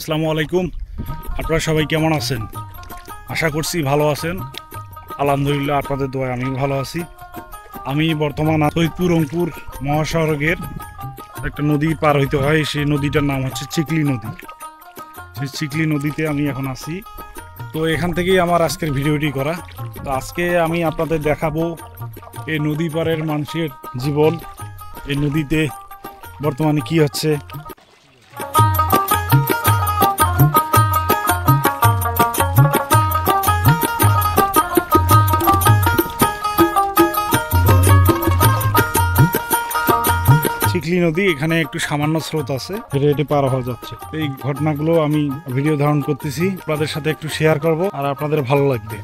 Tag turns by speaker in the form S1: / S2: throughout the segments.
S1: আসসালামু আলাইকুম। আপনারা সবাই কেমন আছেন? আশা করছি ভালো আছেন। আলহামদুলিল্লাহ, আপনাদের দোয়ায় আমি ভালো আছি। আমি বর্তমান সৈয়দপুর রংপুর মহাসড়কের একটা নদী পার হইতে হয়, সেই নদীটার নাম হচ্ছে চিকলি নদী। সেই চিকলি নদীতে আমি এখন আছি। তো এখান থেকেই আমার আজকের ভিডিওটি করা। তো আজকে আমি আপনাদের দেখাবো এই নদী পাড়ের মানুষের জীবন, এই নদীতে বর্তমানে কি হচ্ছে। চিকলি নদী, এখানে একটু সামান্য স্রোত আছে, হেঁটে হেঁটে পার হওয়া যাচ্ছে। এই ঘটনাগুলো আমি ভিডিও ধারণ করতেছি, আপনাদের সাথে একটু শেয়ার করব আর আপনাদের ভালো লাগবে।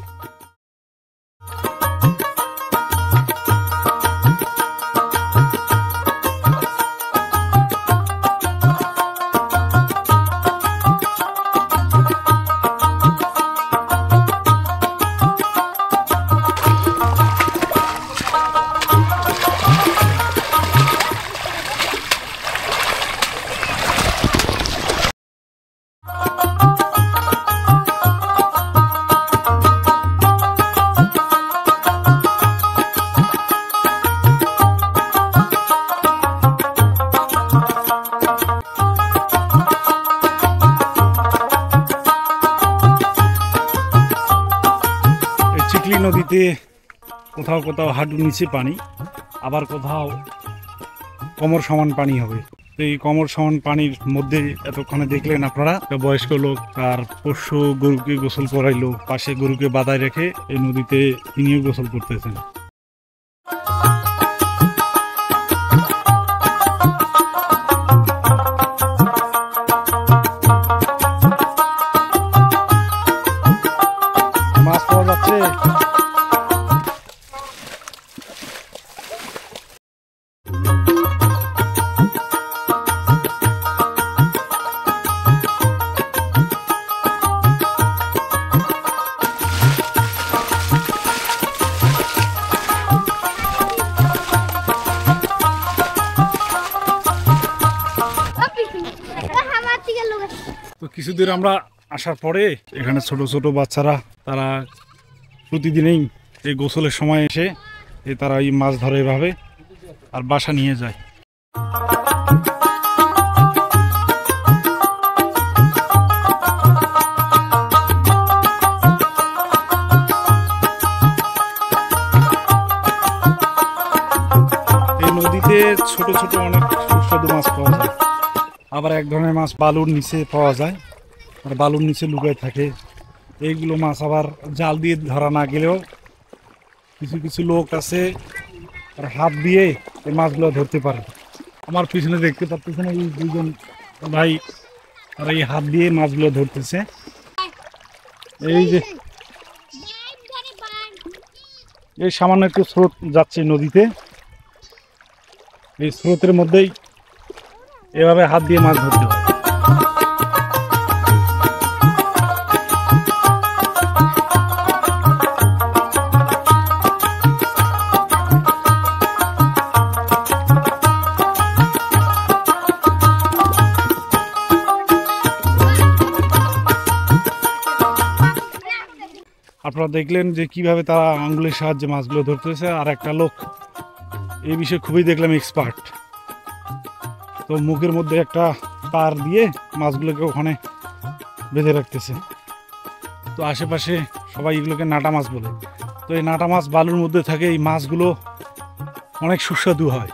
S1: চিকলি নদীতে কোথাও কোথাও হাঁটু নিচে পানি, আবার কোথাও কোমর সমান পানি হবে। তো এই কোমর সমান পানির মধ্যে এতক্ষণে দেখলেন আপনারা একটা বয়স্ক লোক তার পোষ্য গরুকে গোসল করাইলো, পাশে গরুকে বাঁধায় রেখে এই নদীতে তিনিও গোসল করতেছেন। মাছ পাওয়া যাচ্ছে। তো কিছুদিন আমরা আসার পরে এখানে ছোট ছোট বাচ্চারা তারা প্রতিদিনই এই গোসলের সময় এসে তারা এই মাছ ধরে এভাবে আর বাসা নিয়ে যায়। এই নদীতে ছোট ছোট অনেক সুস্বাদু মাছ পাওয়া যায়। আবার এক ধরনের মাছ বালুর নিচে পাওয়া যায়, আর বালুর নিচে লুকায় থাকে। এইগুলো মাছ আবার জাল দিয়ে ধরা না গেলেও কিছু কিছু লোক আছে আর হাত দিয়ে এই মাছগুলো ধরতে পারে। আমার পিছনে দেখতে পাচ্ছেন এই দুজন ভাই, আর এই হাত দিয়ে মাছগুলো ধরতেছে। এই যে এই সামান্য একটু স্রোত যাচ্ছে নদীতে, এই স্রোতের মধ্যেই এভাবে হাত দিয়ে মাছ ধরতে হয়। আপনারা দেখলেন যে কিভাবে তারা আঙ্গুলের সাহায্যে মাছগুলো ধরতেছে, আর একটা লোক এই বিষয়ে খুবই দেখলাম এক্সপার্ট। তো মুখের মধ্যে একটা তার দিয়ে মাছগুলোকে ওখানে বেঁধে রাখতেছে। তো আশেপাশে সবাই এগুলোকে নাটা মাছ বলে। তো এই নাটা মাছ বালুর মধ্যে থাকে, এই মাছগুলো অনেক সুস্বাদু হয়।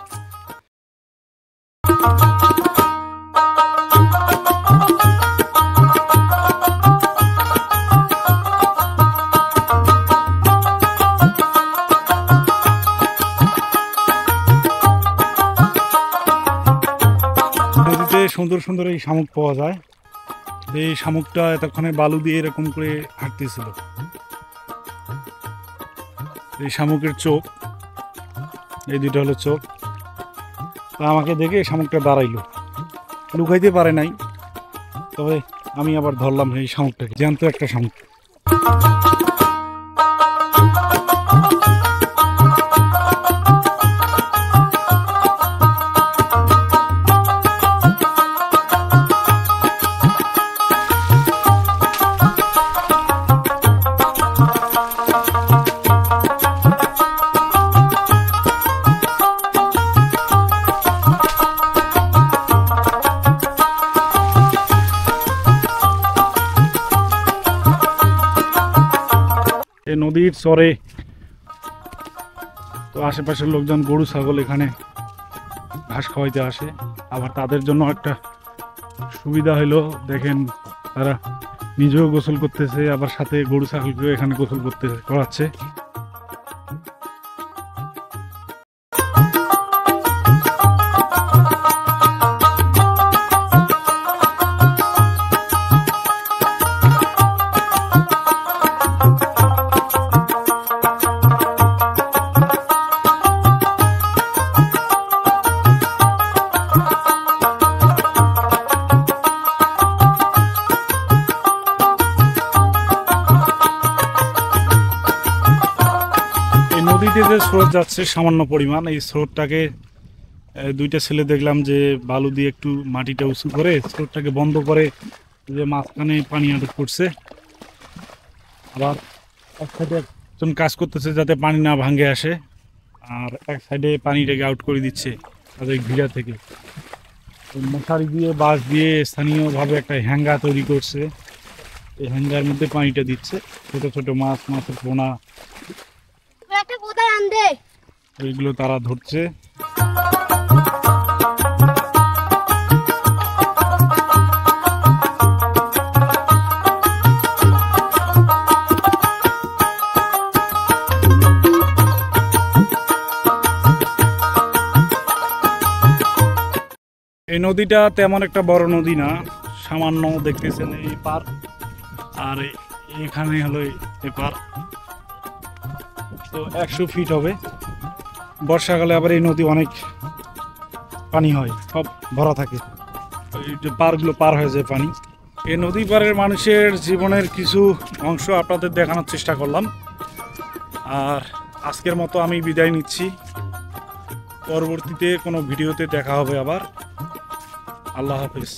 S1: নদীতে সুন্দর সুন্দর এই শামুক পাওয়া যায়। এই শামুকটা এতক্ষণে বালু দিয়ে এরকম করে হাঁটতেছিল। এই শামুকের চোখ, এই দুটো হলো চোখ। তা আমাকে দেখে শামুকটা দাঁড়াইলো, লুকাইতে পারে নাই, তবে আমি আবার ধরলাম এই শামুকটাকে, জ্যান্ত একটা শামুক। নদীর চরে। তো আশেপাশের লোকজন গরু ছাগল এখানে ঘাস খাওয়াইতে আসে। আবার তাদের জন্য একটা সুবিধা হলো, দেখেন তারা নিজেও গোসল করতেছে, আবার সাথে গরু ছাগলকেও এখানে গোসল করতে করাচ্ছে। নদীতে যে স্রোত যাচ্ছে সামান্য পরিমাণ, এই স্রোতটাকে দুইটা ছেলে দেখলাম যে বালু দিয়ে একটু মাটিটা উঁচু করে স্রোতটাকে বন্ধ করে যে মাঝখানে পানি আটক করছে। আবার এক সাইডে একজন কাজ করতেছে যাতে পানি না ভাঙে আসে, আর এক সাইডে পানিটাকে আউট করে দিচ্ছে তাদের ঘিরা থেকে। মশারি দিয়ে বাঁশ দিয়ে স্থানীয়ভাবে একটা হ্যাঙ্গা তৈরি করছে, এই হ্যাঙ্গার মধ্যে পানিটা দিচ্ছে। ছোট ছোট মাছ, মাছের পোনা এইগুলো তারা ধরছে। এই নদীটা তেমন একটা বড় নদী না, সামান্য দেখতেছেন এই পার, আর এখানে হলো এই পার। তো 100 ফিট হবে। বর্ষাকালে আবার এই নদী অনেক পানি হয়, সব ভরা থাকে, এই যে পারগুলো পার হয়ে যায় পানি। এই নদী পারের মানুষের জীবনের কিছু অংশ আপনাদের দেখানোর চেষ্টা করলাম। আর আজকের মতো আমি বিদায় নিচ্ছি, পরবর্তীতে কোনো ভিডিওতে দেখা হবে আবার। আল্লাহ হাফিজ।